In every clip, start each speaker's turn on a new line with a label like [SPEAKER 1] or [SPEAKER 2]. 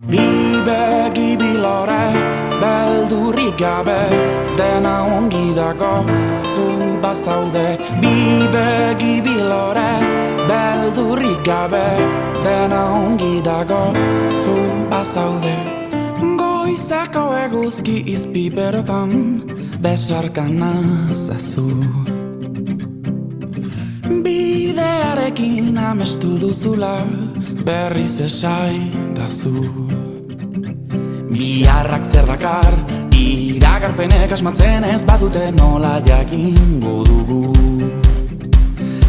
[SPEAKER 1] Bi begi bi lore, beldurrik gabe, dena ongi dago, zu bazaude. Bi begi bi lore, beldurrik gabe, dena ongi dago, zu bazaude. Goizeko eguzki izpiberotan, besarka nazazu. Bidearekin amestu duzula, berriz esaidazu. Biharrak zer dakar, iragarpenek asmatzen ez badute nola jakingo dugu.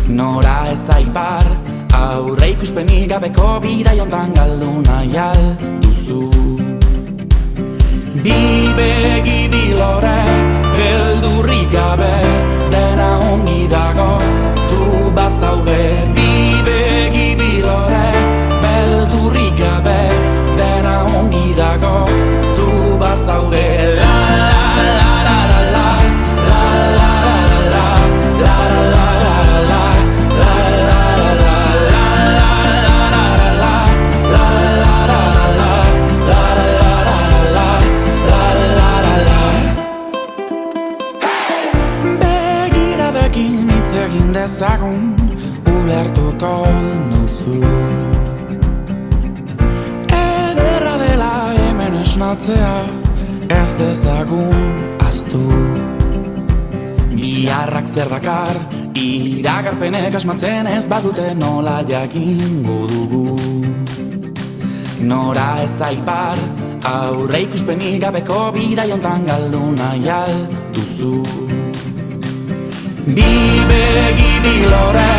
[SPEAKER 1] Nora ez aipar, aurre ikuspenik gabeko bidai hontan galdu nahi alduzu. Bi begi bi lore, beldurrik gabe, dena ongi dago, zu bazaude. Bi begi bi lore, beldurrik gabe, dena ongi dago, zu bazaude. La la la la la la, la la la la la, la la la la, la la la begiradekin hitz egin dezagun, ulertuko nuzu. Ederra dela hemen esnatzea, ez dezagun ahaztu. Biharrak zer dakar, iragarpenek asmatzen ez badute nola jakingo dugu. Nora ez aipar, aurre ikuspenik gabeko bidai hontan galdu nahi alduzu. Bi begi bi lore,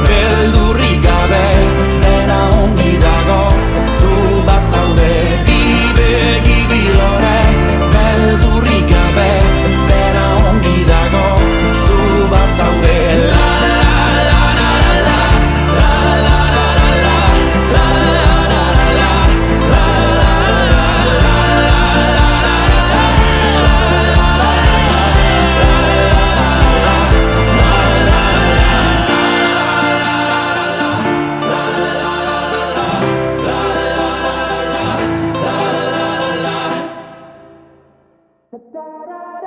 [SPEAKER 1] beldurrik gabe, dena ongi dago, zu bazaude. Bi begi bi lore, beldurrik gabe, dena ongi dago, zu bazaude. La la la la la, la la la la, la la la la, la da da